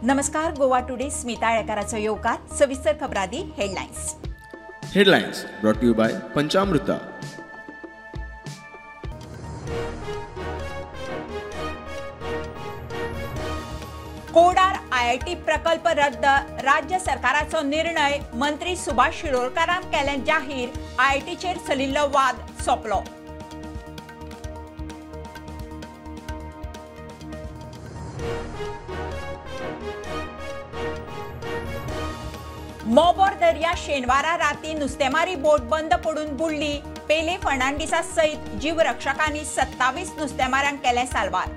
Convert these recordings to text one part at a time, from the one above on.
नमस्कार. गोवा टुडे स्मिता येळकाराचो येवकार. सविस्तर खबरादी headlines. Headlines brought you by पंचामृता. कोडार IIT प्रकल्प रद्द. राज्य सरकाराचो निर्णय. मंत्री सुभाष शिरोडकारान केलें जाहीर. IITचेर चलिल्लो वाद सोंपलो. मोबोर दर्या शेनवारा राती नुस्तेमारी बोट बंद पडून बुडली. पेले फर्नांडिसा सयत जीवरक्षकांनी 27 नुस्तेमारांक केले साल्वार.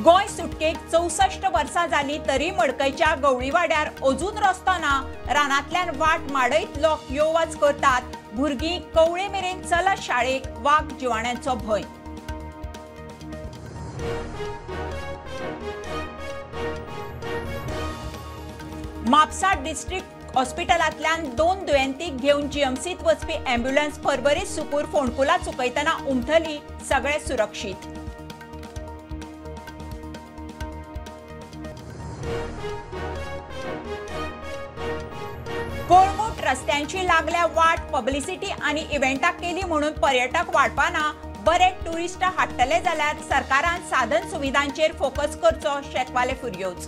गोंय सुटकेक 64 वर्सां जाली तरी मडकयच्या गवळी वाड्यार अजून रस्तो ना. रानांतल्यान वाट माडयत लोक यो वच करतात. भुरगीं कवळे मेरेन चलत शाळेक. वाघ जिवाण्यांचो भय. म्हापसा डिस्ट्रिक्ट हॉस्पिटलांतल्यान 2 दुयेंतींक घेवन जीएमसीत वचपी अँब्युलन्स परवरे सुकूर फोंडकुला चुकयतना उमटली. सगळे सुरक्षीत. कोळंगूट रस्त्यांची लागल्या वाट. पब्लिसिटी आनी इव्हेंटाक केली म्हणून पर्यटक वाडपाना. बरे टुरिस्ट हाडटले जाल्यार सरकारान साधन सुविधांचेर फोकस करचो. शेकवाले फुर्योज.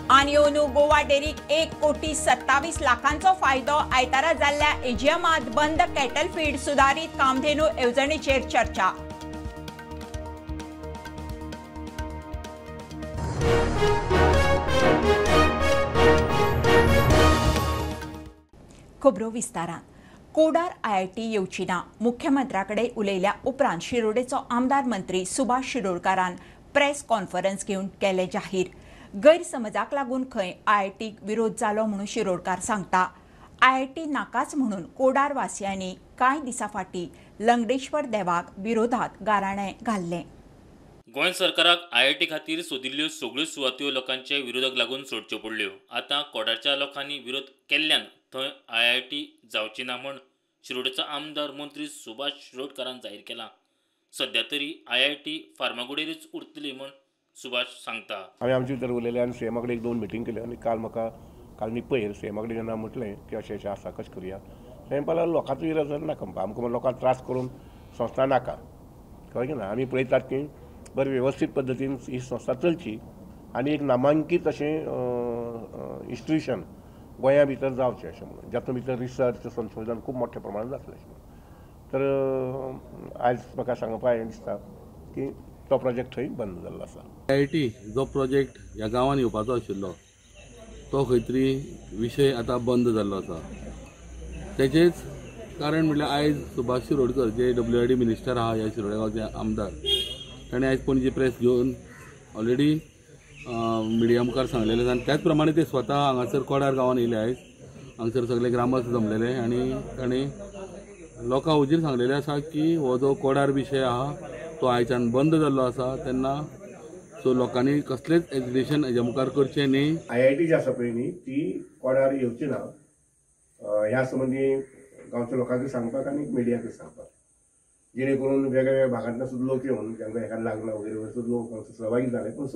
आनी अंदू गोवा डेरीक 1,27,00,000 फायदो. आयतारा जाल्ल्या एजीएमांत बंद कॅटल फीड. सुदारीत कामधेनू येवजणेचेर चर्चा. खबरो विस्तारान. कोडार IIT येवची ना. मुख्यमंत्र्याकडे उलयल्या उपरांत शिरोडेचो आमदार मंत्री सुभाष शिरोडकारान प्रेस कॉन्फरन्स घेवन केले जाहीर. गैरसमजाक लागून खंय IITक विरोध जालो म्हणून शिरोडकार सांगता. IIT नाकाच म्हणून कोडार वासियांनी कांय दिसां फाटीं लंगडेश्वर देवाक विरोधात गाराणें घाल्लें. गोंय सरकाराक IIT खातीर सोदिल्ल्यो सगळ्यो सुवातो लोकांच्या विरोधाक लागून सोडच्यो पडल्यो. आतां कोडारच्या लोकांनी विरोध केल्ल्यान थंय IIT जावची ना म्हूण शिरोडेचो आमदार मंत्री सुभाष शिरोडकारान जाहीर केलां. सध्या तरी IIT फार्मागुडेरूच उरतली म्हूण सुभाष सांगता. हांवें आमचे भितर उलयलें आनी CM कडेन 1-2 मिटींग केल्यो आनी काल मी पयर CM कडेन जेन्ना म्हटलें की अशें आसा कशें करुया. तें म्हणपाक लोकांचो विरोध नाका म्हणपा. आमकां लोकांक त्रास करून संस्था नाका. कळ्ळें ना. आमी पळयतात की बरें वेवस्थीत पद्दतीन ही संस्था चलची आनी एक नामांकीत अशें इन्स्टिट्यूशन गोंया भितर जावचें अशें म्हणून. जातूंत भितर रिसर्च संशोधन खूब मोठ्या प्रमाणांत जातलें अशें म्हणून. तर आयज म्हाका सांगपा हें दिसता की तो प्रोजेक्ट थंय बंद जाल्लो आसा. IIT जो प्रोजेक्ट ह्या गांवांत येवपाचो आशिल्लो तो खंय तरी विशय आतां बंद जाल्लो आसा. तेचेंच कारण म्हणल्यार आयज सुभाष शिरोडकर जे WID मिनिस्टर आहा ह्या शिरोडे गांवचे आमदार ताणें आयज पणजी प्रेस घेवन ऑलरेडी मिडिया मुखार सांगलेलें आसा. त्याच प्रमाणे ते स्वता हांगासर कोडार गांवांत येयले. आयज हांगासर सगळे ग्रामस्थ जमलेले आनी ताणें लोकां हुजीर सांगलेलें आसा की हो जो कोडार विशय आहा तो आयच्यान बंद जाल्लो आसा. तेन्ना सो लोकांनी कसलेंच एजिटेशन हेज्या मुखार करचें न्ही. IIT जी आसा पळय न्ही ती कोडार येवची ना ह्या संबंदी गांवच्या लोकांक सांगपाक आनी मिडियाक सांगपाक. जेणे करून वेगवेगळ्या भागांतल्यान सुद्दां लोक येवन तांकां हेका लागना वगैरे सुद्दां लोक सहभागी जाले. पूण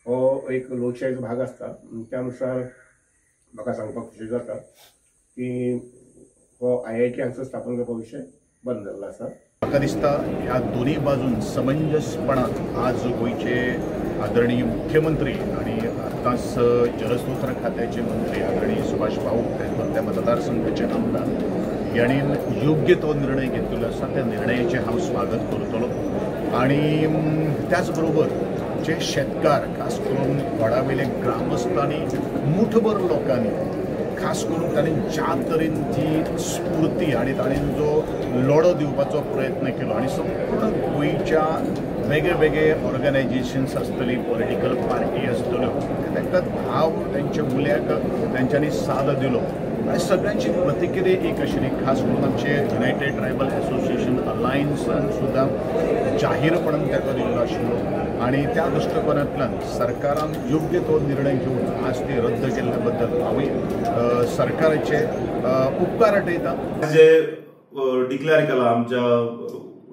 हो एक लोकशायेचो भाग आसता. त्या अनुसार म्हाका सांगपाक खुशी जाता की हो IIT हांगासर स्थापन करपा विशय बंद जाल्लो आसा. म्हाका दिसता ह्या दोन्ही बाजून समंजसपणान आज गोंयचे आदरणीय मुख्यमंत्री आणि आतांच जलस्रोत खात्याचे मंत्री आदरणीय सुभाष भाऊ त्या मतदारसंघाचे आमदार यांनी योग्य तो निर्णय घेतलेलो आसा. त्या निर्णयाचे हांव स्वागत करतलो. आणि त्याचबरोबर जे शेतकार खास करून व्हडावेले ग्रामस्थ आनी मुठभर लोकांनी खास करून तांणी ज्या तरेन ती स्फूर्ती आणि ताणें जो लढो दिवपाचो प्रयत्न केलो आणि संपूर्ण गोंयच्या वेगळे वेगळे ऑर्गनायजेशन्स आसतली पॉलिटिकल पार्टी आसतल्यो तांकां भाव तांच्या मुल्याक तांच्यांनी साथ दिलो. सगळ्यांची प्रतिक्रिया एक आशिल्ली. खास करून आमचे युनायटेड ट्रायबल असोसिएशन अलायन्सान सुद्दां जाहीरपणान ताका दिल्लो आशिल्लो आणि त्या दृष्टिकोनांतल्यान सरकारान योग्य तो निर्णय घेवन आज ते रद्द केल्ल्या बद्दल हांव सरकाराचे उपकार आठयता. जे डिक्लेअर केला आमच्या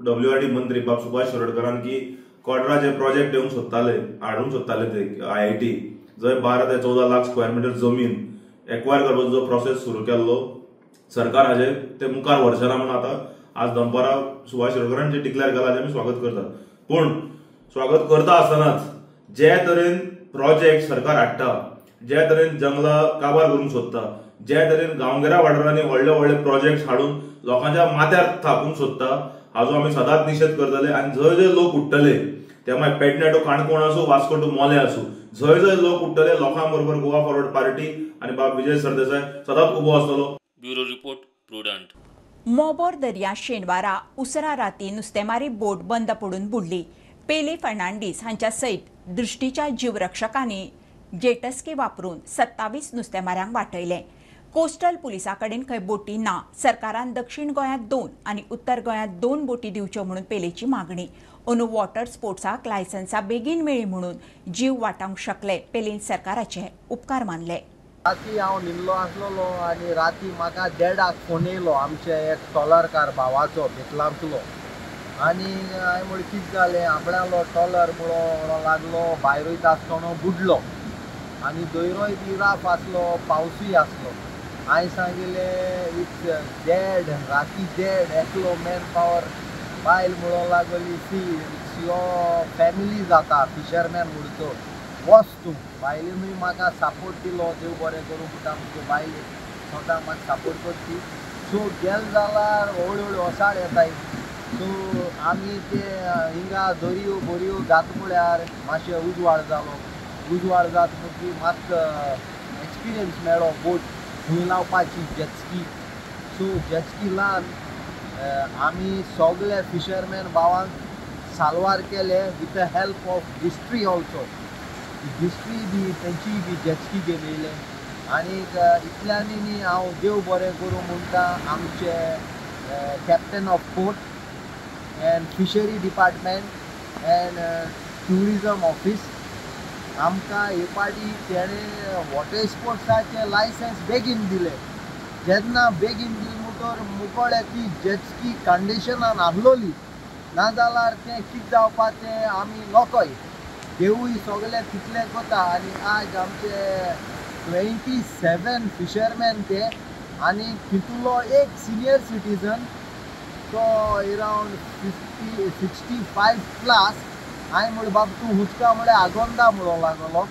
WRD मंत्री बाब सुभाष शिरोडकरान की कोड्रा जे प्रोजेक्ट येवंक सोदताले हाडूंक सोदताले ते IIT जंय 12 ते 14 लाख स्क्वेअर मिटर जमीन एक्वायर करपाचो जो प्रोसेस सुरू केल्लो सरकार हाजे ते मुखार व्हरचेना म्हणून आता आज दनपारा सुभाष शिरोडकरान जे डिक्लेअर केला हाजें आमी स्वागत करता. पूण स्वागत करता आसतनाच जे तरेन प्रोजेक्ट सरकार हाडटा, जे तरेन जंगलां काबार करूंक सोदता, जे तरेन गांवगिऱ्या वाठारांनी व्हडले व्हडले प्रोजेक्ट हाडून लोकांच्या माथ्यार थापूंक सोदता हाजो आमी सदांच निशेध करतले. आनी जंय जंय लोक उठ्ठले ते मागीर पेडणे टू काणकोण आसूं वास्को टू मोले आसूं, जंय जंय लोक उठ्ठले लोकां बरोबर गोवा फॉरवर्ड पार्टी आनी बाब विजय सरदेसाय सदांच उबो आसतलो. Bureau report prudent. मोबोर दर्या शेनवारा उसरा राती नुस्तेमारी बोट बंद पडून बुडली. पेले फर्नांडीस हांच्या सयत दृश्टीच्या जीवरक्षकांनी जेटस्की वापरून 27 नुस्तेमाऱ्यांक वाटयले. कोस्टल पुलिसा कडेन खंय बोटी ना. सरकारान दक्षिण गोंयांत 2 आनी उत्तर गोंयांत 2 बोटी दिवच्यो म्हणून पेलेची मागणी. अंदू वॉटर स्पोर्ट्साक लायसन्सां बेगीन मेळ्ळी म्हणून जीव वाटावंक शकले. पेलेन सरकाराचे उपकार मानले. राती हांव न्हिदलो आसलोलो आनी राती म्हाका डॅडाक फोन येयलो आमचे एक टॉलरकार भावाचो बेतलांतलो. आनी हांवें म्हळें कितें जालें आपणालो टॉलर म्हणून लागलो भायर वयता आसतना बुडलो आनी दोयरोय बी राफ आसलो पावसूय आसलो. हांवें सांगिल्लें इट्स डॅड राती डॅड एकलो मॅन पावर बायल म्हणून लागली सी इट्स युअर फॅमिली जाता फिशरमॅन म्हणचो वच तूं. बायलेनूय म्हाका सपोर्ट दिलो देव बरें करूं पुटा आमच्यो बायले स्वता म्हाका सपोर्ट करची. सो गेल जाल्यार व्हडल्यो व्हडल्यो ओसाड येताय. सो आमी ते हिंगा दर्यो बऱ्यो घात म्हळ्यार मातशें उजवाड जालो. उजवाड जात म्हणटी मात एक्सपिरियन्स मेळ्ळो बोट खंय लावपाची जेटस्की. सो जेटस्की लावन आमी सगळे फिशरमॅन भावांक साल्वार केले with the help of history also. History बी तेंची बी जेटस्की गेलेले आनी इतल्यांनी हांव देव बरें करूं म्हणटा आमचे captain of port end fishery department end tourism office आमकां हे पाटी तेणें वॉटर स्पोर्ट्साचे लायसन्स बेगीन दिले. जेन्ना बेगीन दिली म्हणटोर मुकोळे ती जेटस्की कंडिशनान आहलोली नाजाल्यार तें कितें जावपा तें आमी नोकोय. देवूय सगळे तितले कोता आनी आज आमचे 27 फिशरमॅन ते आनी तितूलो एक सिनियर सिटीजन तो अरावंड 65 प्लस. हांवें म्हणलें बाब तूं हुचका म्हळ्यार आगोंदा म्हणूंक लागलो.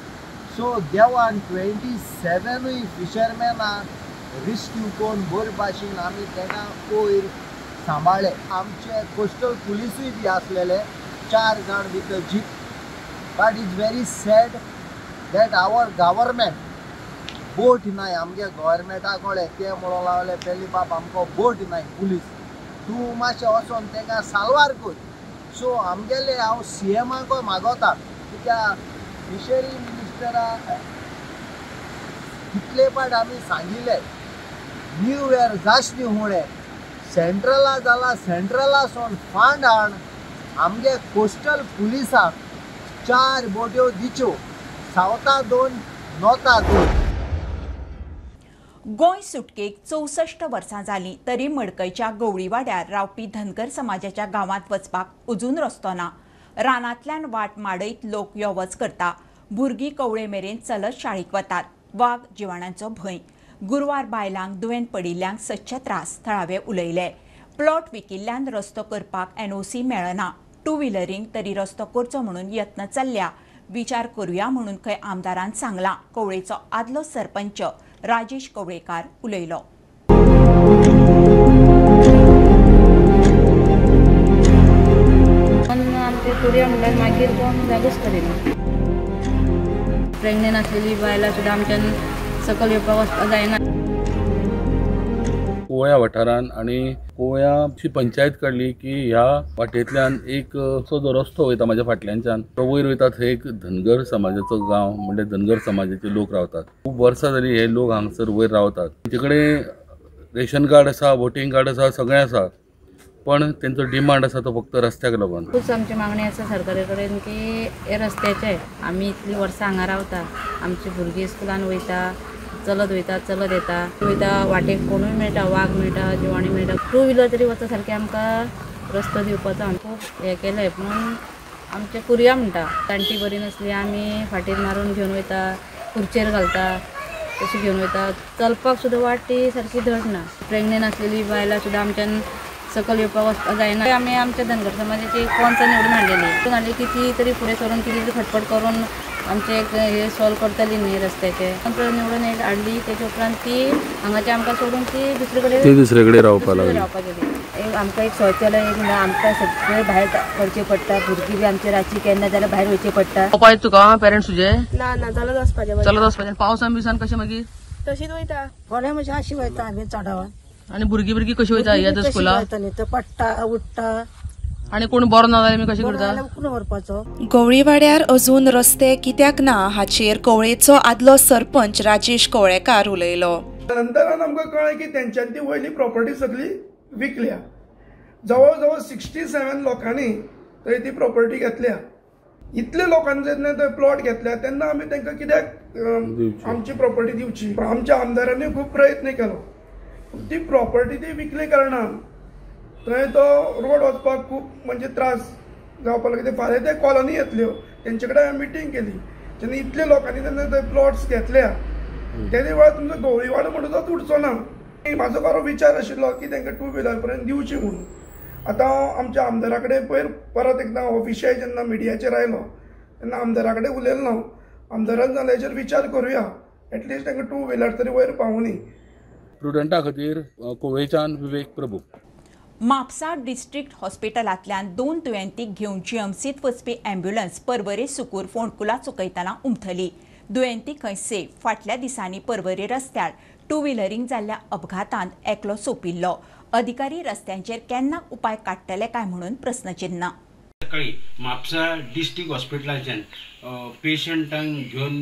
सो देवान 27 फिशरमॅनाक रिस्क्यू करून बरे भाशेन आमी तेका वयर सांबाळ्ळे. आमचे कोस्टल पुलिसूय बी आसलेले 4 जाण with a jeep. But it's very sad that our government boat नाय. आमगे गव्हर्मेंटाक कळ्ळें ते म्हणूंक लागले पयली बाब आमकां बोट नाय पुलीस तूं मातशें वचोन तेका साल्वार कर. सो आमगेले हांव CMाक मागोता कित्याक फिशरी मिनिस्टराक कितले पाट आमी सांगिल्ले न्यू इयर जास्त हुणे सेंट्रला जाला सेंट्रलासून फंड हाड आमगे कोस्टल पुलिसाक 4 बोट्यो दिच्यो सावता 2 नॉर्था 2. गोंय सुटकेक 64 वर्सां जालीं तरी मडकयच्या गवळी वाड्यार रावपी धनगर समाजाच्या गांवांत वचपाक अजून रस्तो ना. रानांतल्यान वाट माडयत लोक यो वच करता. भुरगीं कवळे मेरेन चलत शाळेक वतात. वाग जिवाणांचो भंय. गुरवार बायलांक दुयेंत पडिल्ल्यांक सदचे त्रास थळावे उलयले. प्लॉट विकिल्ल्यान रस्तो करपाक NOC मेळना. 2 व्हिलरींक तरी रस्तो करचो म्हणून यत्न चल्ल्या. विचार करुया म्हणून खंय आमदारान सांगलां. कवळेचो आदलो सरपंच राजेश कवळेकार उलयलो. आमचे चोरया म्हणल्यार मागीर कोण जागोच करिना. प्रेग्नेंट आसलेली बायलां सुद्दां आमच्यान सकयल येवपाक वचपाक जायना. कोवळ्या वाठारान आनी कोवळ्याची पंचायत काडली की ह्या वाटेंतल्यान एक असो जो रस्तो वयता म्हाज्या फाटल्यानच्यान तो वयर वयता. थंय एक धनगर समाजाचो गांव म्हणजे धनगर समाजाचे लोक रावतात. खूब वर्सां जालीं हे लोक हांगसर वयर रावतात. तेंचे कडेन रेशन कार्ड आसा, वोटींग कार्ड आसा, सगळें आसा. पण त्यांचो डिमांड आसा तो फक्त रस्त्याक लागून. खूप आमची मागणी आसा सरकारा कडेन की हे रस्त्याचे आमी इतली वर्सां हांगा रावता, आमची भुरगीं स्कुलान वयता, चलत येता वाटेक कोणूय मेळटा, वाघ मेळटा, जिवाणी मेळटा, 2 व्हिलर तरी वता सारकें आमकां रस्तो दिवपाचो आमी खूब हें केलें. म्हणून आमचें कुरया म्हणटा, जाणटी बरी नासली आमी फाटीर मारून घेवन वयता, खुर्चेर घालता तशी घेवन वयता. चलपाक सुद्दां वाट ती सारकी धड ना. प्रेग्नेंट आसलेली बायलां सुद्दां आमच्यान सकल येवपाक वचपाक जायना. आमी आमच्या धनगर समाजाची कोंच निवडून हाडलेली की ती तरी फुडें सरून कितें तरी खटपट करून आमचे हे सॉल्व करतली न्ही रस्त्याचे. निवडून हाडली तेच्या उपरांत ती हांगाचे आमकां सोडून ती दुसरे कडेन रावपाक लागली. आमकां एक शौचालय ना, आमकां सगळें भायर करचें पडटा. भुरगीं बी आमची रातची केन्ना जाल्यार भायर वयचें पडटा. पावय तुका पेरेंट्स तुजे ना चलत वचपाचें. चलत वचपाचें. पावसान बिसान कशें मागीर तशीच वयता थोडे मातशें अशी वयता आमी चडावन. आनी भुरगीं कशी वयता येता स्कुलाक पडटा उठटा आनी कोण बरो ना जाल्यार आमी कशें करता. उखलून व्हरपाचो. गवळी वाड्यार अजून रस्ते कित्याक ना हाचेर कवळेचो आदलो सरपंच राजेश कवळेकार उलयलो. नंतर आमकां कळ्ळें की तेंच्यांनी ती वयली प्रॉपर्टी सगळी विकल्या. जवळ जवळ 67 लोकांनी थंय ती प्रॉपर्टी घेतल्या. इतले लोकांनी जेन्ना थंय प्लॉट घेतल्या तेन्ना आमी तांकां कित्याक आमची प्रॉपर्टी दिवची. आमच्या आमदारांनी खूब प्रयत्न केलो. ती प्रॉपर्टी ती विकले कारणान थंय तो रोड वचपाक खूब म्हणजे त्रास जावपाक लागले. फाल्यां ते कॉलनी येतल्यो तेंचे कडेन मिटींग केली. जेन्ना इतले लोकांनी तेन्ना थंय प्लॉट्स घेतल्या तेदे वेळार तुमचो गवळीवाड म्हणटा तो तुटचो ना. म्हाजो खरो विचार आशिल्लो की तांकां 2 व्हिलर पर्यंत दिवची म्हणून. आतां आमच्या आमदारा कडेन परत एकदां ऑफिशियल जेन्ना मिडियाचेर आयलो तेन्ना आमदारा कडेन उलयलो. आमदारान जाल्यार हेचेर विचार करुया, एटलिस्ट तांकां 2 व्हिलर तरी वयर पावुनी. प्रुडंटा खातीर कोवेच्यान विवेक प्रभू. म्हापसा डिस्ट्रिक्ट हॉस्पिटलांतल्यान 2 दुयेंतींक घेवन जीएमसीत वचपी अँब्युलन्स पर्वरे सुकूर फोंडकुला चुकयतना उमथली. दुयेंती खंय सेफ. फाटल्या दिसांनी पर्वरे रस्त्यार 2 व्हिलरींक जाल्ल्या अपघातांत एकलो सोंपिल्लो. अधिकारी रस्त्यांचेर केन्ना उपाय काडटले काय म्हणून प्रस्नचिन्ह. सकाळी म्हापसा डिस्ट्रिक्ट हॉस्पिटलाच्यान पेशंटांक घेवन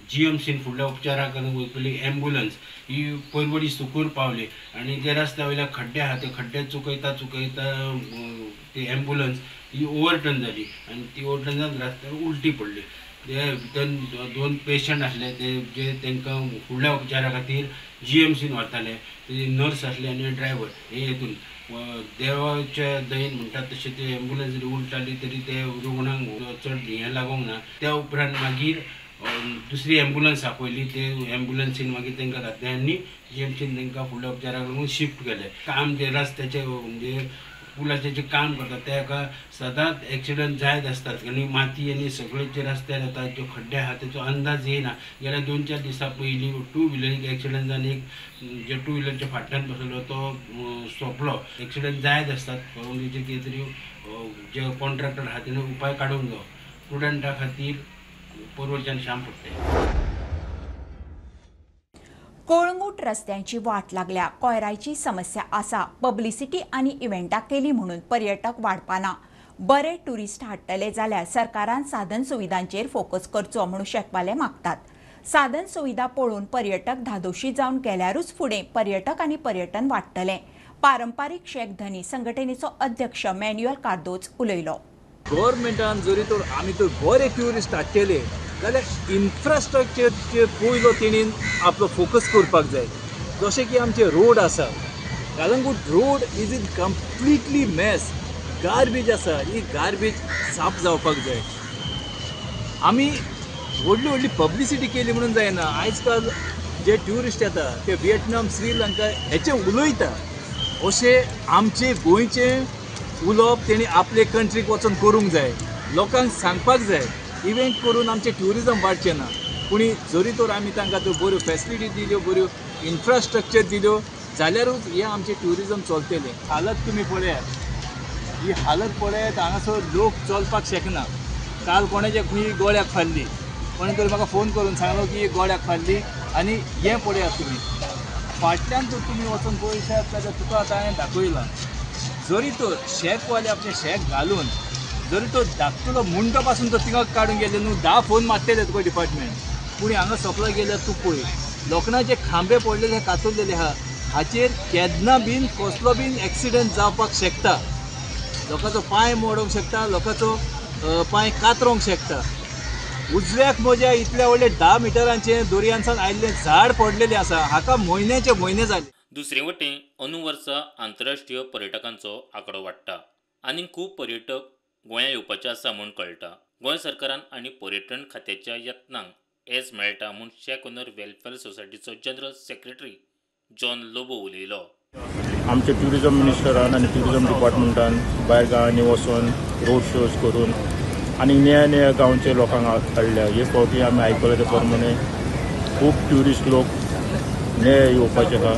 जीएमसीन फुडल्या उपचाराक वयतली एम्ब्युलन्स ही पर्वरी सुकूर पावली आनी त्या रस्त्या वयल्या खड्डे आहा ते खड्डे चुकयता ती एम्ब्युलन्स ही ओवरटर्न जाली आनी ती ओवरटर्न जावन रस्त्यार उलटी पडली. ते भितर 2 पेशंट आसले जे तांकां फुडल्या उपचारा खातीर जीएमसीन व्हरताले. ते नर्स आसले आनी ड्रायव्हर हे हेतून देवाच्या दयेन म्हणटात तशें ते एम्ब्युलन्स जरी उलटाली तरी ते रुग्णांक चड हें लागोंक ना. त्या उपरांत मागीर दुसरी एम्ब्युलन्स आपयली. ते एम्ब्युलन्सीन मागीर तांकां घातलें आनी जीएमसीन तांकां फुडल्या उपचाराक लागून शिफ्ट केलें. काम जे रस्त्याचे म्हणजे पुलाचे जे काम करतात ताका सदांच एक्सिडंट जायत आसतात आनी माती आनी सगळे जे रस्त्यार येतात जे खड्डे आहा तेचो अंदाज येना. गेल्या 2-4 दिसां पयलीं 2 व्हिलरीक एक्सिडंट जावन एक जे 2 व्हिलरच्या फाटल्यान बसलो तो सोंपलो. एक्सिडंट जायत आसतात. तेचे कितें तरी जे कॉन्ट्रॅक्टर आहा तेणे उपाय काडूंक जाय. स्टुडंटा खातीर पर्वच्यान श्याम पडटे. कोळंगूट रस्त्यांची वाट लागल्या. कोयरायची समस्या आसा. पब्लिसिटी आनी इव्हेंटां केली म्हणून पर्यटक वाडपाना. बरे टुरिस्ट हाडटले जाल्यार सरकारान साधन सुविधांचेर फोकस करचो म्हणून शेकवाले मागतात. साधन सुविधा पळोवन पर्यटक धादोशी जावन गेल्यारूच फुडें पर्यटक आनी पर्यटन वाडटलें. पारंपारीक शेक धनी संघटनेचो अध्यक्ष मॅन्युअल कार्दोज उलयलो. गव्हर्मेंटान जरी तर आमी तर बरे ट्युरिस्ट हाडटले जाल्यार इन्फ्रास्ट्रक्चरचेर पयलो तेणीन आपलो फोकस करपाक जाय. जशें की आमचे रोड आसा. Calangute road is in completely mess. Garbage आसा ही गार्बेज साफ जावपाक जाय. आमी व्हडली व्हडली पब्लिसिटी केली म्हणून जायना. आयज काल जे ट्युरिस्ट येता ते व्हिएतनाम श्रीलंका हेचे उलयता अशें आमचे गोंयचे उलोवप तेणी आपले कंट्रीक वचून करूंक जाय. लोकांक सांगपाक जाय इव्हेंट करून आमचे ट्युरिजम वाडचें ना. पूण जरी तर आमी तांकां त्यो बऱ्यो फॅसिलिटी दिल्यो बऱ्यो इन्फ्रास्ट्रक्चर दिल्यो जाल्यारूच हे आमचे ट्युरिजम चलतलें. हालत तुमी पळयात. ही हालत पळयात. हांगासर लोक चलपाक शकना. काल कोणाच्या खंय गोळ्याक फाल्ली. कोणें तरी म्हाका फोन करून सांगलो की गोळ्याक फाल्ली आनी हें पळयात तुमी. फाटल्यान तर तुमी वचून पळयशात जाल्यार तुका आतां हांवें दाखयलां. जरी तर शेकवाले आपले शेक घालून जरी तो धाकटुलो मुंडो पासून तो थिंगा काडून गेले न्हू 10 फोन मारतले तुका डिपार्टमेंट. पूण हांगा सकलो गेल्यार तूं पळय लोखणाचे खांबे पडलेले कातरलेले आहा. हाचेर केन्ना बीन कसलो बीन एक्सिडेंट जावपाक शकता. लोकांचो पांय मोडोंक शकता, लोकांचो पांय कातरोंक शकता. उजव्याक म्हज्या इतल्या व्हडले 10 मिटरांचे दर्यांतल्यान आयिल्लें झाड पडलेलें आसा. हाका म्हयने जाले. दुसरे वटेन अंदू वर्सा आंतरराष्ट्रीय पर्यटकांचो आंकडो वाडटा आनी खूब पर्यटक गोंया येवपाचे आसा म्हूण कळटा. गोंय सरकारान आनी पर्यटन खात्याच्या यत्नांक येस मेळटा म्हूण शेक ओनर वेलफेअर सोसायटीचो जनरल सेक्रेटरी जॉन लोबो उलयलो. आमचे ट्युरिजम मिनिस्टरान आनी ट्युरिजम डिपार्टमेंटान भायर गांवांनी वचून रोड शोज करून आनी नया गांवचे लोकांक हाडल्या. हे फावटी आमी आयकले ते प्रमाणे खूब ट्युरिस्ट लोक नये येवपाचे आहा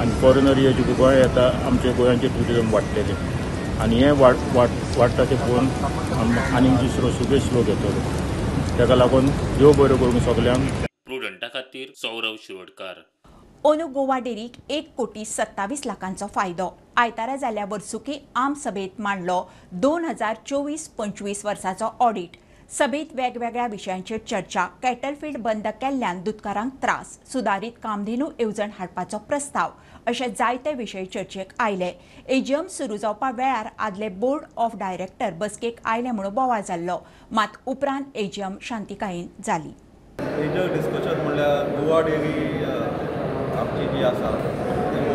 आनी फॉरेनर हे जे गोंय येता आमचे गोंयांचे ट्युरिजम वाडटलेले आनी हे वाडटा ते पळोवन आनीक दुसरो सगळेच लोक येतले. ताका लागून देव बरें करूंक सगल्यांक. प्रुडंटा खातीर सौरव शिरोडकार. अंदू गोवा डेरीक 1,27,00,000 फायदो. आयतारा जाल्ल्या वर्सुकी आम सभेत मांडलो 2024-25 वर्साचो ऑडिट. सभेत वेगवेगळ्या विशयांचेर चर्चा. कॅटलफीड बंद केल्ल्यान दुधकारांक त्रास, सुदारीत कामधेनू येवजण हाडपाचो प्रस्ताव अशे जायते विशय चर्चेक आयले. एजीएम सुरू जावपा वेळार आदले बोर्ड ऑफ डायरेक्टर बसकेक आयले म्हणून बोवाळ जाल्लो. मात उपरांत एजीएम शांतिकायेन जाली. मेजर डिस्कशन म्हणल्यार गोवा डेरी आमची जी आसा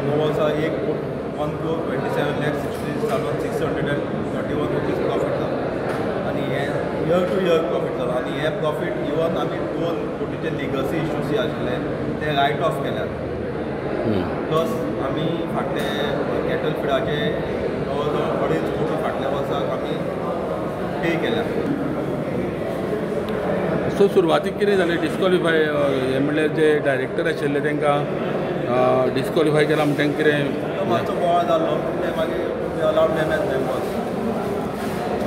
नो वर्सा 1,27,60,631 रुपीज प्रॉफिट जाला आनी हे इयर टू इयर प्रॉफिट जाला आनी हे प्रॉफिट इवन आमी 2 कोटीचे लिगसी इश्यूज जे आशिल्ले ते रायट ऑफ केल्यात. प्लस आमी फाटले कॅटल फिडाचे जवळ 2.5 कोटी फाटल्या वर्साक आमी पे केल्या. सो सुरवातीक कितें जालें डिस्कॉलिफाय हे म्हणल्यार जे डायरेक्टर आशिल्ले तांकां डिस्कॉलिफाय केला म्हणटा कितें मातसो बोवाळ जाल्लो ते मागीर अलाउड देम एज मेंबर्स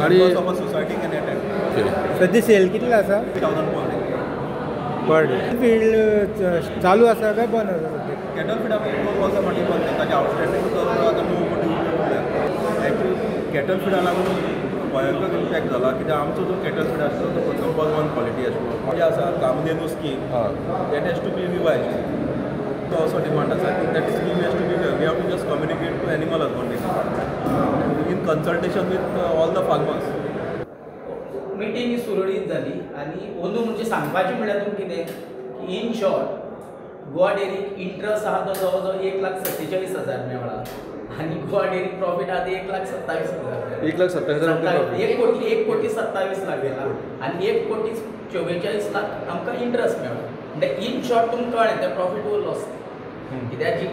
आनी सोसायटी कॅन अटेंड. सद्या सेल कितले आसा? 1000 पर डे. फील्ड चालू आसा काय बंद आसा? कॅटल फीड आमी 2 वर्सां फाटीं बंद केला. ताचे आउटस्टँडींग आतां 9 कोटी उरल्या. एक्चुअली कॅटल फिडा लागून भयंकर इम्पॅक्ट जाला कित्याक आमचो जो कॅटल फीड आसलो तो नंबर 1 क्वॉलिटी आसलो. जे आसा Kamdhenu scheme that has to be revised. तो असो डिमांड आसा की that scheme has to be we have to just communicate to animal husbandry in consultation with all the farmers. Meeting ही सुरळीत जाली आनी अंदू म्हणजे सांगपाचें म्हणल्यार तुमकां कितें की इन शॉर्ट गोवा डेरीक इंट्रस्ट आहा तो जवळ जवळ 1,47,000 मेळ्ळा आनी गोवा डेरीक प्रॉफीट आहा ते 1,27,000. 1,27,000 गेला आनी 1,44,00,000 आमकां इंट्रस्ट मेळ्ळा. म्हणजे इन शॉर्ट तुमकां कळ्ळें तें प्रॉफीट वो लॉस कित्याक जी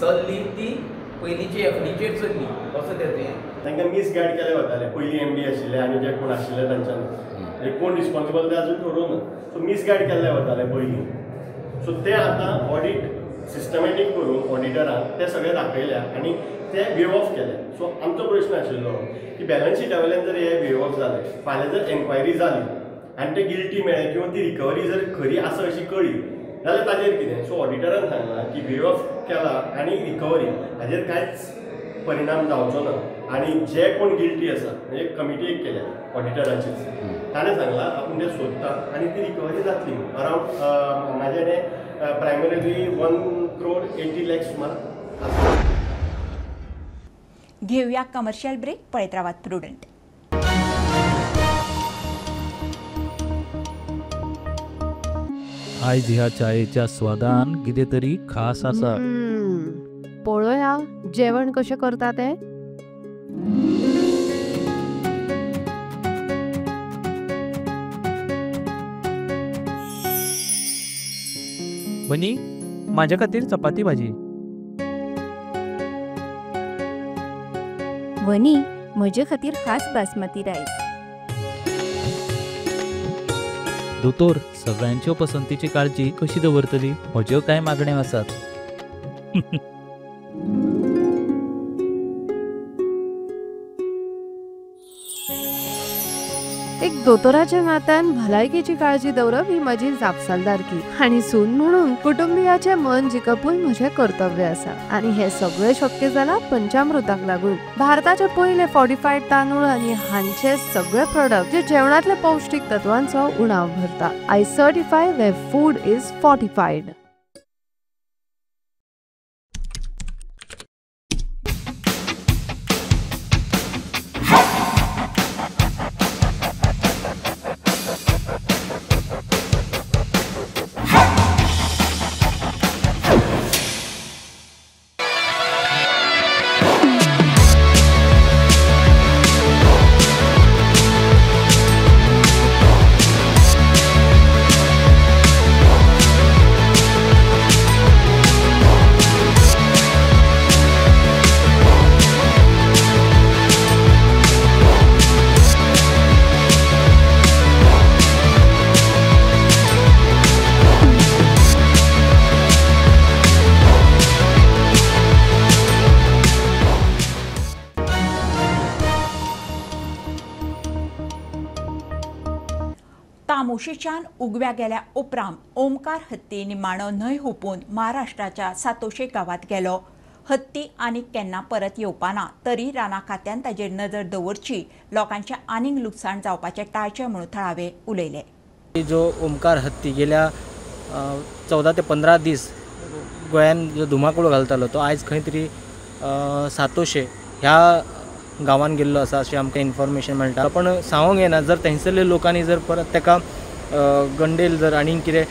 चल्ली ती पयलींची एफडीचेर चल्ली असो तें तांकां मिसगायड केले वताले. पयलीं एमडी आशिल्ले आनी जे कोण आशिल्ले तांच्यान कोण रिस्पॉन्सिबल ते अजून ठरोवं ना. सो मिसगायड केल्ले वताले पयलीं. सो ते आतां ऑडिट सिस्टमॅटीक करून ऑडिटरान ते सगळे दाखयल्या आनी ते वेव ऑफ केले. सो आमचो प्रश्न आशिल्लो की बॅलन्स शिटा वयल्यान जर हे वेव ऑफ जाले फाल्यां जर एन्क्वायरी जाली आनी ते गिल्टी मेळ्ळे किंवा ती रिकवरी जर खरी आसा अशी कळ्ळी जाल्यार ताजेर कितें. सो ऑडिटरान सांगलां की वेव ऑफ केला आनी रिकवरी हाजेर कांयच परिणाम जावचो ना आनी जे कोण गिल्टी आसा म्हणजे कमिटी एक केल्या ऑडिटरांचीच ताणें सांगलां आपूण ते सोदता आनी ती रिकवरी जातली. अरावंड म्हाजें प्रायमरीली 1,80,00,000 सुमार आसा. घेवया कमर्शियल ब्रेक. पळयत रावात प्रुडंट. आयज ह्या चायेच्या स्वादान कितें तरी खास आसा. पळोवया जेवण कशें करता ते. बनी माझ्या खातीर चपाती भाजी. वनी म्हजे खातीर खास बासमती रायस. दोतोर सगळ्यांच्यो पसंतीची काळजी कशी दवरतली? म्हज्यो कांय मागण्यो आसात. एक दोतोराच्या नात्यान भलायकेची काळजी दवरप ही म्हजी जापसालदारकी आनी सून म्हणून कुटुंबियाचे मन जिखपून म्हजें कर्तव्य आसा. आनी हे सगळें शक्य जालां पंचामृताक लागून. भारताचे पयले फॉर्टिफायड तांदूळ आनी हांचे सगळे प्रोडक्ट जे जेवणातल्या पौष्टिक तत्वांचो उणाव भरता. I certify where food is fortified. आमोशेच्यान उगव्या गेल्या उपरांत ओमकार हत्ती निमाणो न्हंय हुपून महाराष्ट्राच्या सातोशे गावात गेलो. हत्ती आनीक केन्ना परत येवपा ना, तरी राना खात्यान ताजेर नजर दवरची, लोकांचे आनीक लुकसाण जावपाचें टाळचें म्हणून थळावे उलयले. जो ओमकार हत्ती गेल्या 14 ते 15 दीस गोंयान जो धुमाकूळ घालतालो तो आयज खंय तरी सातोशे ह्या गांवांत गेल्लो आसा अशें आमकां इन्फॉर्मेशन मेळटा. पण सांगूंक येना जर थंयसरल्या लोकांनी जर परत ताका गंडेल जर आनी कितें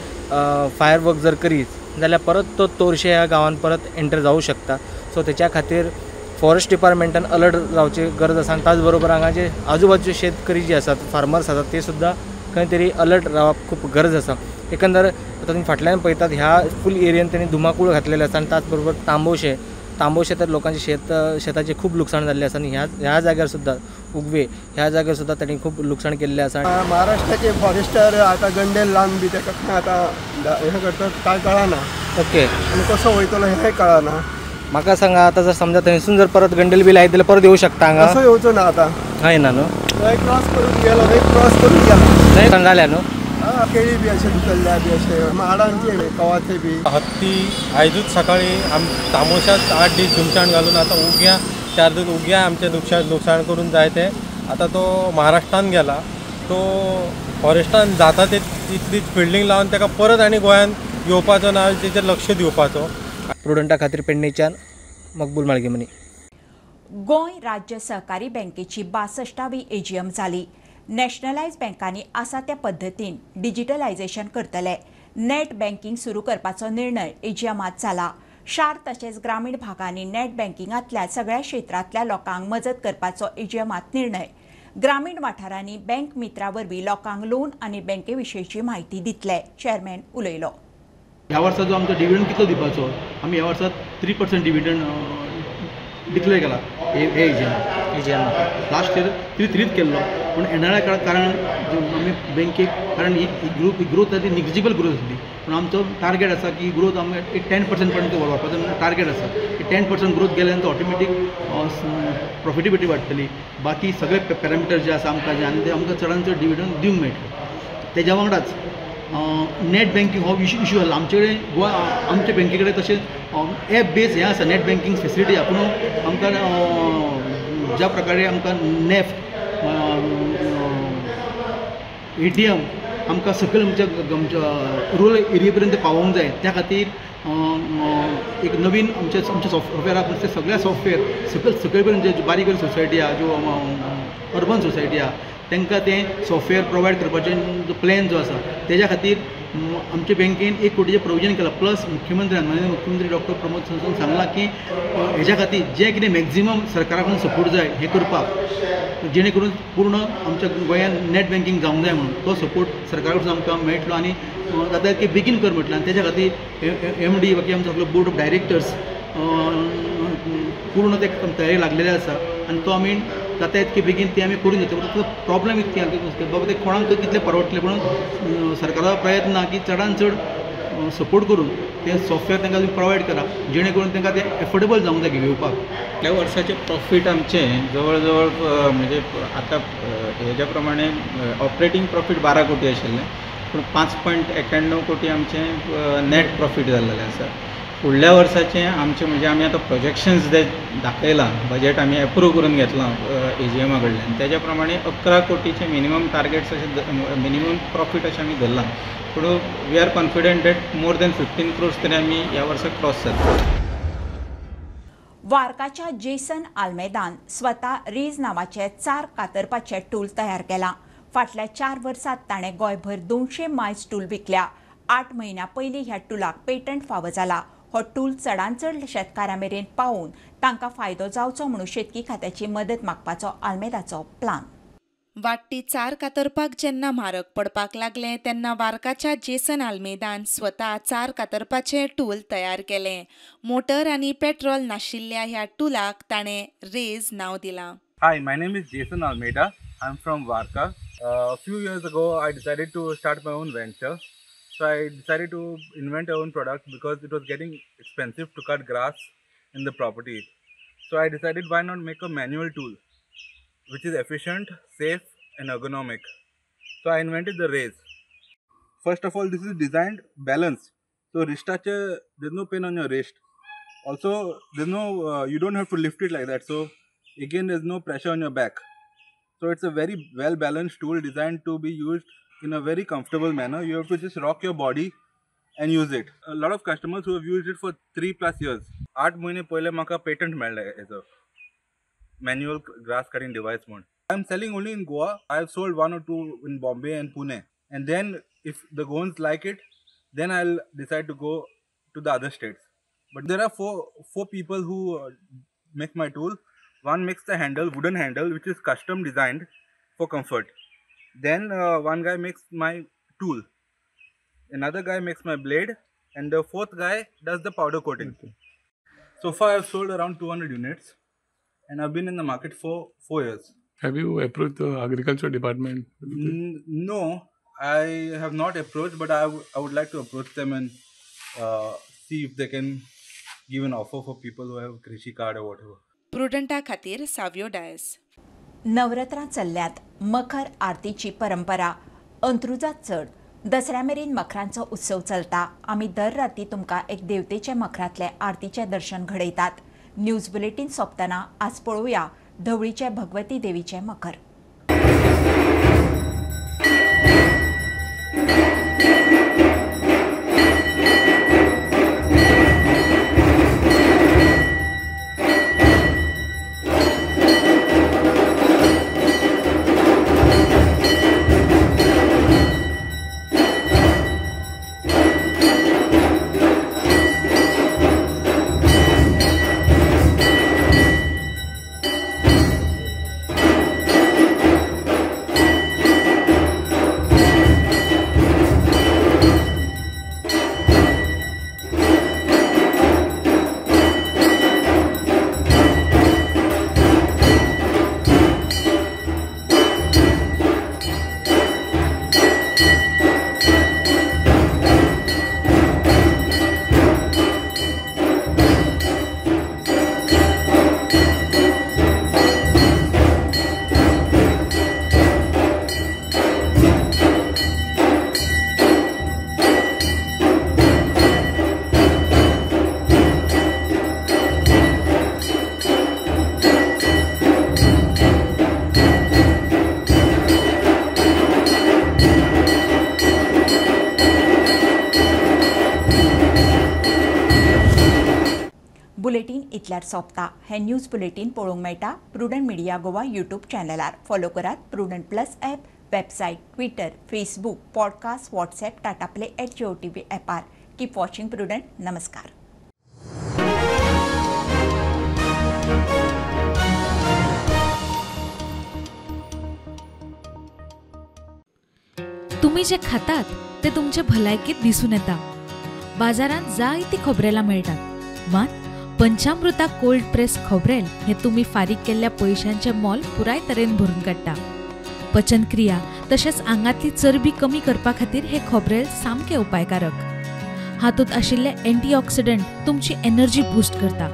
फायर वर्क जर करीत जाल्यार परत तो तोरशे ह्या गांवांत परत एंटर जावं शकता. सो तेच्या खातीर फॉरेस्ट डिपार्टमेंटान अलर्ट जावची गरज आसा. आनी ताच बरोबर हांगा जे आजूबाजूचे शेतकरी जे आसात, फार्मर्स आसात, ते सुद्दां खंय तरी अलर्ट रावप खूब गरज आसा. एकंदर आतां तुमी फाटल्यान पळयतात ह्या फूल एरियेन तेणी धुमाकूळ घातलेले आसा. आनी ताच बरोबर तांबोशे तर लोकांचे शेताचे खूप लुकसाण जाल्लें आसा. आनी ह्या जाग्यार सुद्दां उगवे ह्या जाग्यार सुद्दां तांणी खूब लुकसाण केल्लें आसा. महाराष्ट्राचे फॉरेस्टर आतां गंडेल लावन बी ताका खंय आतां हें करतात काय कळना. ओके. आनी कसो वयतलो हें कळना. म्हाका सांगा आतां जर समजा थंयसून जर परत गंडेल बी लायत जाल्यार परत येवं शकता हांगा? कसो येवचो ना आतां. हय ना न्हू. थंय क्रॉस करून गेलो, थंय क्रॉस करून गेलो. थंय जाल्या न्हू. केळी बी अशें भितरल्या बी अशें माडांचे कवाथे बी. हत्ती आयजूच सकाळी तामोशात 8 दीस धुमशाण घालून आतां उग्या 4 दीस उग्या आमचें नुकसाण करून जाय ते. आतां तो महाराष्ट्रान गेला, तो फॉरेस्टान जाता तितली फिल्डिंग लावन ताका परत आनी गोंयान येवपाचो ना, तेचेर लक्ष दिवपाचो. प्रुडंटा खातीर पेडणेच्यान मकबूल माळगेमनी. गोंय राज्य सहकारी बँकेची 62वी एजीएम जाली. नॅशनलायज बँकांनी आसा त्या पद्दतीन डिजिटलायझेशन करतले. नेट बँकिंग सुरू करपाचो निर्णय एजीएमात जाला. शार तशेंच ग्रामीण भागांनी नेट बँकिंगांतल्या सगळ्या क्षेत्रांतल्या लोकांक मजत करपाचो एजीएमात निर्णय. ग्रामीण वाठारांनी बँक मित्रा वरवीं लोकांक लोन आनी बँके विशींची म्हायती दितले. चेअरमॅन उलयलो. ह्या वर्सा जो आमचो डिविडंड कितलो दिवपाचो, आमी ह्या वर्सा 3% डिविडंड डिक्लेअर केला एजीएम. लास्ट इयर 3% केल्लो, पूण येणाऱ्या कारण आमी बँकेक कारण ही ग्रोथ ती निग्जिबल ग्रोथ आसली. पूण आमचो टार्गेट आसा की ग्रोथ आमी एक 10% पर्यंत व्हरपाचो टार्गेट आसा. 10% ग्रोथ गेल्या नंतर ऑटोमॅटीक प्रॉफिटेबिलिटी वाडटली. बाकी सगळे पॅरामिटर जे आसा आमकां आनी ते आमकां चडांत चड डिविडंड दिवंक मेळटले. तेज्या वांगडाच नेट बँकिंग हो इशू आसलो आमचे कडेन. गोवा आमचे बँके कडेन तशें एप बेज हें आसा, नेट बँकिंग फेसिलिटी आसा. पूण आमकां ज्या प्रकारे आमकां नेफ्ट ATM आमकां सकयल आमच्या रुरल एरिये पर्यंत पावोवंक जाय. त्या खातीर एक नवीन आमच्या सॉफ्टवेराक सगळ्या सॉफ्टवेअर सकयल पर्यंत जे बारीक बारीक सोसायटी आहा, ज्यो अर्बन सोसायटी आहा, तांकां तें सॉफ्टवेअर प्रोवायड करपाचें जो प्लॅन जो आसा तेज्या खातीर आमचे बँकेन 1 कोटीचें प्रोविजन केलां. प्लस मुख्यमंत्री डॉक्टर प्रमोद सावंतान सांगलां की हेज्या खातीर जें कितें मॅक्झिमम सरकारा कडून सपोर्ट जाय हें करपाक, जेणे करून पूर्ण आमच्या गोंयांत नेट बँकिंग जावंक जाय म्हणून तो सपोर्ट सरकारा कडसून आमकां मेळटलो. आनी जाता तितके बेगीन कर म्हटलें. आनी तेज्या खातीर MD बाकी आमचो सगळो बोर्ड ऑफ डायरेक्टर्स पूर्ण ते तयारी लागलेले आसा. आनी तो आमी जाता तितके बेगीन ते आमी करून घेतले. तो प्रॉब्लेम इतके बाबा ते कोणाक कितले परवडटले, म्हणून सरकाराचो प्रयत्न आहा की चडांत चड सपोर्ट करून ते सॉफ्टवेअर तांकां प्रोवायड करा, जेणे करून तांकां ते एफोर्डेबल जावंक जाय घेवपाक. फाटल्या वर्साचे प्रॉफीट आमचे जवळ जवळ म्हणजे आतां हेज्या प्रमाणे ऑपरेटींग प्रॉफीट 12 कोटी आशिल्लें, पूण 5.91 कोटी आमचें नेट प्रॉफीट जाल्लेलें आसा. फुडल्या वर्साचें आमचें म्हणजे आमी आतां प्रोजेक्शन्स जे दाखयलां, बजेट आमी एप्रूव करून घेतलां एजीएमा कडल्यान, तेज्या प्रमाणे 11 कोटीचे मिनिमम टार्गेट्स अशें मिनिमम प्रॉफीट अशें आमी धरलां. पूण we are confident that more than 15 crores तरी आमी ह्या वर्सा क्रॉस जातले. वार्काच्या जेसन आल्मेदान स्वता रीज नांवाचे 4 कातरपाचे टूल तयार केला. फाटल्या 4 वर्सांत ताणें गोंयभर 200 मायज टूल विकल्या. 8 म्हयन्यां पयलीं ह्या टुलाक पेटंट फावो जाला. हो टूल चडांत चड शेतकारां मेरेन पावून तांकां फायदो जावचो म्हणून शेतकी खात्याची मदत मागपाचो आल्मेदाचो प्लान. वाडटी 4 कातरपाक जेन्ना म्हारग पडपाक लागलें तेन्ना वार्काच्या जेसन आल्मेदान स्वता 4 कातरपाचें टूल तयार केलें. मोटर आनी पेट्रोल नाशिल्ल्या ह्या टूलाक ताणें रेज नांव दिलां. Hi, my name is Jason Almeida. I'm from Varka. A few years ago, I decided to start my own venture. So I decided to invent my own product because it was getting expensive to cut grass in the property. So I decided why not make a manual tool which is efficient, safe and ergonomic. So I invented the Raise. first of all, this is designed balanced. So there's no pain on your wrist. Also, there's no you don't have to lift it like that. So again, there's no pressure on your back. So it's a very well balanced tool designed to be used in a very comfortable manner. You have to just rock your body and use it. A lot of customers who have used it for 3+ years. 8 महिने पहिले म्हाका patent मेळ्ळें हेजो manual grass cutting device म्हणून. I'm selling only in Goa. I've sold 1 or 2 in Bombay and Pune. And then if the Goans like it, then I'll decide to go to the other states. But there are four people who make my tool. One makes the handle, wooden handle, which is custom designed for comfort. Then one guy makes my tool. Another guy makes my blade, and the fourth guy does the powder coating. So far, I've sold around 200 units, and I've been in the market for 4 years. Have you approached the agriculture department? No, I have not approached, but I would like to approach them and see if they can give an offer for people who have Krishi card or whatever. प्रुडंटा खातीर सावयो डायस. नवरात्रां चल्ल्यात. मखर आरतीची परंपरा अंत्रुजात चड. दसऱ्या मेरेन मखरांचो उत्सव चलता. आमी दर राती तुमकां एक देवतेचे मखरांतले आरतीचे दर्शन घडयतात. न्यूज बुलेटीन सोंपतना आज पळोवया धवळीचे भगवती देवीचे मखर. बुलेटीन इतल्यार सोंपता. हे न्यूज बुलेटीन पळोवंक मेळटा प्रुडंट मिडिया गोवा यूट्यूब चॅनलार. फॉलो करात Prudent plus app, website, Twitter, Facebook, podcast, WhatsApp, Tata play @JioTV ॲपार. Keep watching Prudent. नमस्कार. तुम्ही जे खातात ते तुमचे भलायकेत दिसून येता. बाजारात जायती खोबरेलां मेळटात, मात पंचामृता कोल्ड प्रेस खोबरेल हे तुम्ही फारीक केल्ल्या पयशांचे मोल पुराय तरेन भरून काडटा. पचनक्रिया तशेंच आंगातली चरबी कमी करपा खातीर हे खोबरेल सामके उपायकारक. हातूंत आशिल्ले एंटीऑक्सिडंट तुमची एनर्जी बूस्ट करता.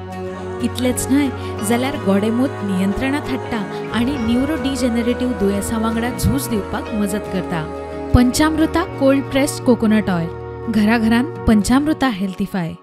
इतलेंच न्हय जाल्यार गोडेमूत नियंत्रणांत हाडटा आनी न्यूरोडिजेनरेटिव्ह दुयेंसां वांगडा झूज दिवपाक मजत करता. पंचामृता कोल्ड प्रेस्ड कोकोनट ऑयल. घरा घरान पंचामृता हेल्थीफाय.